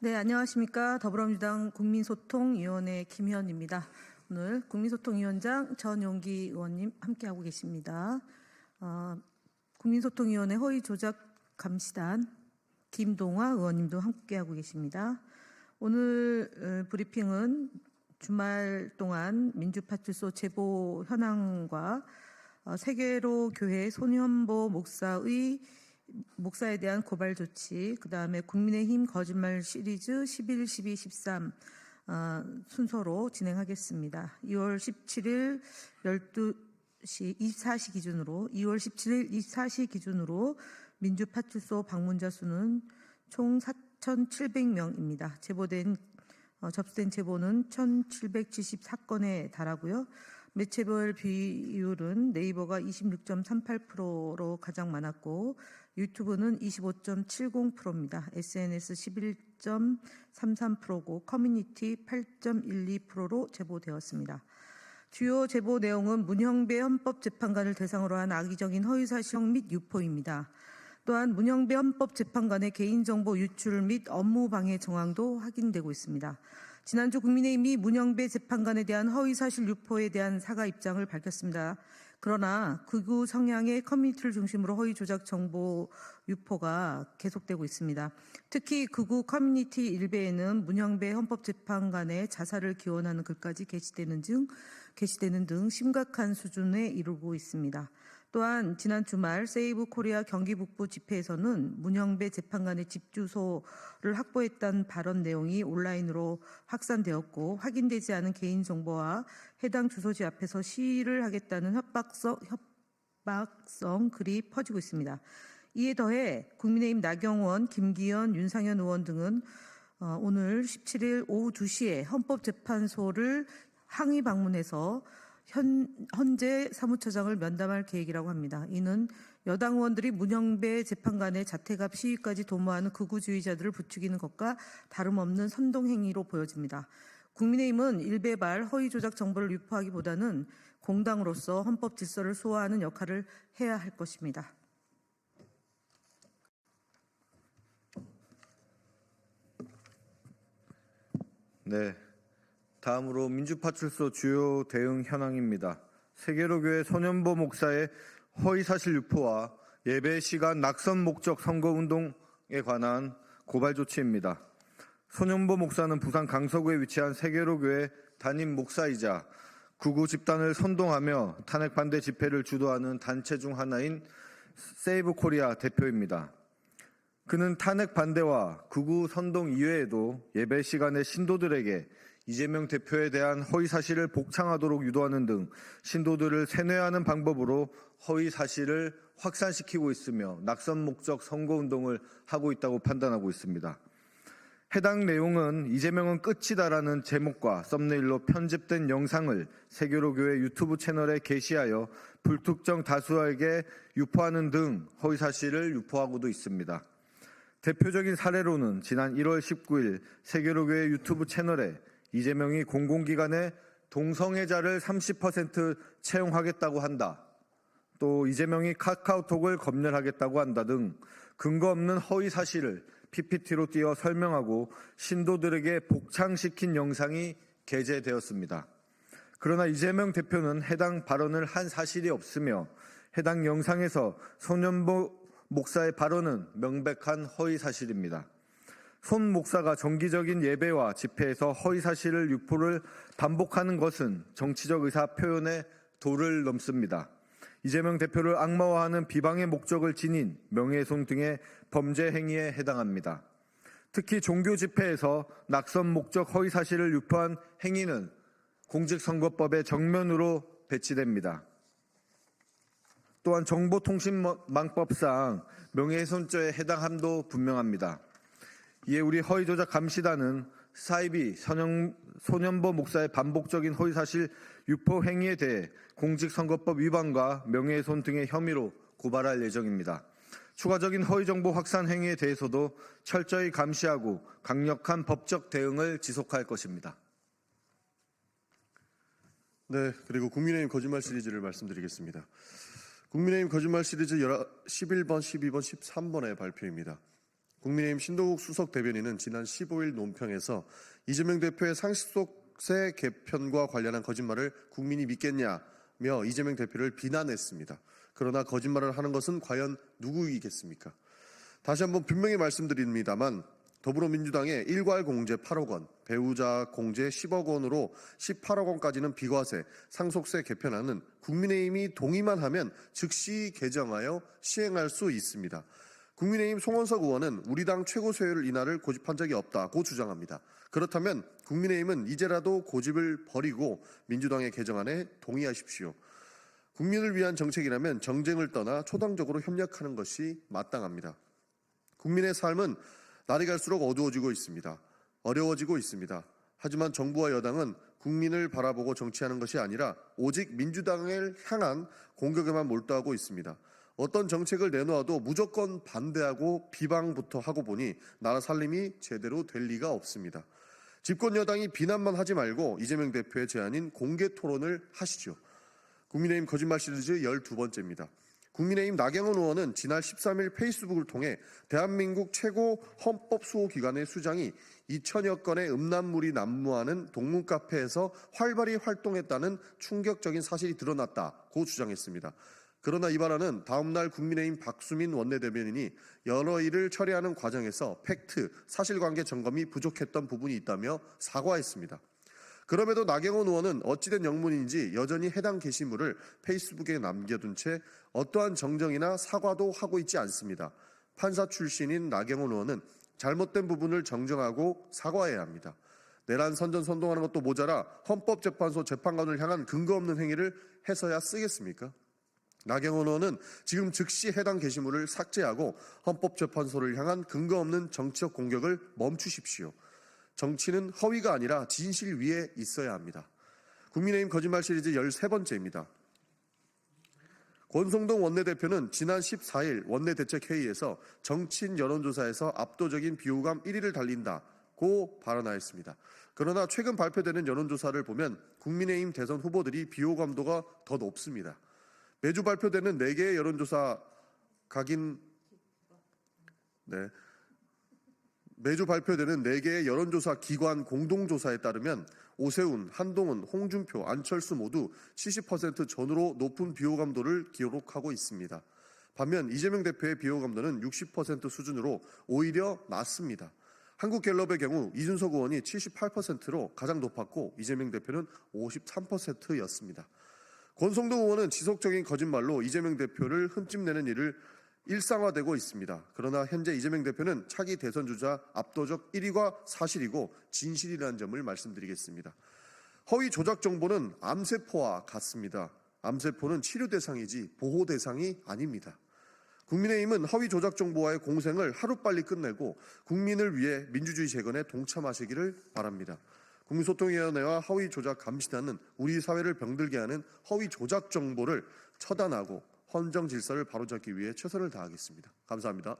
네, 안녕하십니까. 더불어민주당 국민소통위원회 김희원입니다. 오늘 국민소통위원장 전용기 의원님 함께하고 계십니다. 국민소통위원회 허위조작감시단 김동화 의원님도 함께하고 계십니다. 오늘 브리핑은 주말 동안 민주파출소 제보 현황과 세계로 교회 손현보 목사에 대한 고발 조치, 그 다음에 국민의힘 거짓말 시리즈 11, 12, 13 순서로 진행하겠습니다. 2월 17일 12시 24시 기준으로 2월 17일 24시 기준으로 민주파출소 방문자 수는 총 4,700명입니다. 접수된 제보는 1,774건에 달하고요. 매체별 비율은 네이버가 26.38%로 가장 많았고 유튜브는 25.70%입니다. SNS 11.33%고 커뮤니티 8.12%로 제보되었습니다. 주요 제보 내용은 문형배 헌법재판관을 대상으로 한 악의적인 허위사실 및 유포입니다. 또한 문형배 헌법재판관의 개인정보 유출 및 업무방해 정황도 확인되고 있습니다. 지난주 국민의힘이 문형배 재판관에 대한 허위사실 유포에 대한 사과 입장을 밝혔습니다. 그러나 극우 성향의 커뮤니티를 중심으로 허위 조작 정보 유포가 계속되고 있습니다. 특히 극우 커뮤니티 일베에는 문형배 헌법재판관의 자살을 기원하는 글까지 게시되는 등 심각한 수준에 이르고 있습니다. 또한 지난 주말 세이브 코리아 경기 북부 집회에서는 문형배 재판관의 집 주소를 확보했다는 발언 내용이 온라인으로 확산되었고 확인되지 않은 개인정보와 해당 주소지 앞에서 시위를 하겠다는 협박성 글이 퍼지고 있습니다. 이에 더해 국민의힘 나경원, 김기현, 윤상현 의원 등은 오늘 17일 오후 2시에 헌법재판소를 항의 방문해서 헌재 사무처장을 면담할 계획이라고 합니다. 이는 여당 의원들이 문형배 재판관의 자택 앞 시위까지 도모하는 극우주의자들을 부추기는 것과 다름없는 선동행위로 보여집니다. 국민의힘은 일베발 허위조작 정보를 유포하기보다는 공당으로서 헌법 질서를 수호하는 역할을 해야 할 것입니다. 네. 다음으로 민주파출소 주요 대응 현황입니다. 세계로교회 손현보 목사의 허위사실 유포와 예배 시간 낙선 목적 선거운동에 관한 고발 조치입니다. 손현보 목사는 부산 강서구에 위치한 세계로교회 담임 목사이자 극우 집단을 선동하며 탄핵 반대 집회를 주도하는 단체 중 하나인 세이브 코리아 대표입니다. 그는 탄핵 반대와 극우 선동 이외에도 예배 시간에 신도들에게 이재명 대표에 대한 허위사실을 복창하도록 유도하는 등 신도들을 세뇌하는 방법으로 허위사실을 확산시키고 있으며 낙선 목적 선거운동을 하고 있다고 판단하고 있습니다. 해당 내용은 이재명은 끝이다라는 제목과 썸네일로 편집된 영상을 세계로교회 유튜브 채널에 게시하여 불특정 다수에게 유포하는 등 허위사실을 유포하고도 있습니다. 대표적인 사례로는 지난 1월 19일 세계로교회 유튜브 채널에 이재명이 공공기관에 동성애자를 30% 채용하겠다고 한다. 또 이재명이 카카오톡을 검열하겠다고 한다 등 근거 없는 허위 사실을 PPT로 띄워 설명하고 신도들에게 복창시킨 영상이 게재되었습니다. 그러나 이재명 대표는 해당 발언을 한 사실이 없으며 해당 영상에서 손현보 목사의 발언은 명백한 허위 사실입니다. 손 목사가 정기적인 예배와 집회에서 허위사실을 유포를 반복하는 것은 정치적 의사 표현에 도를 넘습니다. 이재명 대표를 악마화하는 비방의 목적을 지닌 명예훼손 등의 범죄 행위에 해당합니다. 특히 종교 집회에서 낙선 목적 허위사실을 유포한 행위는 공직선거법의 정면으로 배치됩니다. 또한 정보통신망법상 명예훼손죄에 해당함도 분명합니다. 이에 우리 허위조작 감시단은 사이비 손현보 목사의 반복적인 허위사실 유포 행위에 대해 공직선거법 위반과 명예훼손 등의 혐의로 고발할 예정입니다. 추가적인 허위정보 확산 행위에 대해서도 철저히 감시하고 강력한 법적 대응을 지속할 것입니다. 네, 그리고 국민의힘 거짓말 시리즈를 말씀드리겠습니다. 국민의힘 거짓말 시리즈 11번, 12번, 13번의 발표입니다. 국민의힘 신동욱 수석 대변인은 지난 15일 논평에서 이재명 대표의 상속세 개편과 관련한 거짓말을 국민이 믿겠냐며 이재명 대표를 비난했습니다. 그러나 거짓말을 하는 것은 과연 누구이겠습니까? 다시 한번 분명히 말씀드립니다만 더불어민주당의 일괄 공제 8억 원, 배우자 공제 10억 원으로 18억 원까지는 비과세, 상속세 개편안은 국민의힘이 동의만 하면 즉시 개정하여 시행할 수 있습니다. 국민의힘 송원석 의원은 우리 당 최고 세율 인하를 고집한 적이 없다고 주장합니다. 그렇다면 국민의힘은 이제라도 고집을 버리고 민주당의 개정안에 동의하십시오. 국민을 위한 정책이라면 정쟁을 떠나 초당적으로 협력하는 것이 마땅합니다. 국민의 삶은 날이 갈수록 어두워지고 있습니다. 어려워지고 있습니다. 하지만 정부와 여당은 국민을 바라보고 정치하는 것이 아니라 오직 민주당을 향한 공격에만 몰두하고 있습니다. 어떤 정책을 내놓아도 무조건 반대하고 비방부터 하고 보니 나라 살림이 제대로 될 리가 없습니다. 집권 여당이 비난만 하지 말고 이재명 대표의 제안인 공개 토론을 하시죠. 국민의힘 거짓말 시리즈 12번째입니다. 국민의힘 나경원 의원은 지난 13일 페이스북을 통해 대한민국 최고 헌법수호기관의 수장이 2천여 건의 음란물이 난무하는 동문카페에서 활발히 활동했다는 충격적인 사실이 드러났다고 주장했습니다. 그러나 이 발언은 다음날 국민의힘 박수민 원내대변인이 여러 일을 처리하는 과정에서 팩트, 사실관계 점검이 부족했던 부분이 있다며 사과했습니다. 그럼에도 나경원 의원은 어찌된 영문인지 여전히 해당 게시물을 페이스북에 남겨둔 채 어떠한 정정이나 사과도 하고 있지 않습니다. 판사 출신인 나경원 의원은 잘못된 부분을 정정하고 사과해야 합니다. 내란 선전선동하는 것도 모자라 헌법재판소 재판관을 향한 근거 없는 행위를 해서야 쓰겠습니까? 나경원 의원은 지금 즉시 해당 게시물을 삭제하고 헌법재판소를 향한 근거 없는 정치적 공격을 멈추십시오. 정치는 허위가 아니라 진실 위에 있어야 합니다. 국민의힘 거짓말 시리즈 13번째입니다. 권성동 원내대표는 지난 14일 원내대책회의에서 정치인 여론조사에서 압도적인 비호감 1위를 달린다고 발언하였습니다. 그러나 최근 발표되는 여론조사를 보면 국민의힘 대선 후보들이 비호감도가 더 높습니다. 매주 발표되는 4개의 여론조사 매주 발표되는 4개의 여론조사 기관 공동조사에 따르면 오세훈, 한동훈, 홍준표, 안철수 모두 70% 전후로 높은 비호감도를 기록하고 있습니다. 반면 이재명 대표의 비호감도는 60% 수준으로 오히려 낮습니다. 한국갤럽의 경우 이준석 의원이 78%로 가장 높았고 이재명 대표는 53%였습니다. 권성동 의원은 지속적인 거짓말로 이재명 대표를 흠집내는 일을 일상화되고 있습니다. 그러나 현재 이재명 대표는 차기 대선 주자 압도적 1위가 사실이고 진실이라는 점을 말씀드리겠습니다. 허위 조작 정보는 암세포와 같습니다. 암세포는 치료 대상이지 보호 대상이 아닙니다. 국민의힘은 허위 조작 정보와의 공생을 하루빨리 끝내고 국민을 위해 민주주의 재건에 동참하시기를 바랍니다. 국민소통위원회와 허위 조작 감시단은 우리 사회를 병들게 하는 허위 조작 정보를 처단하고 헌정 질서를 바로잡기 위해 최선을 다하겠습니다. 감사합니다.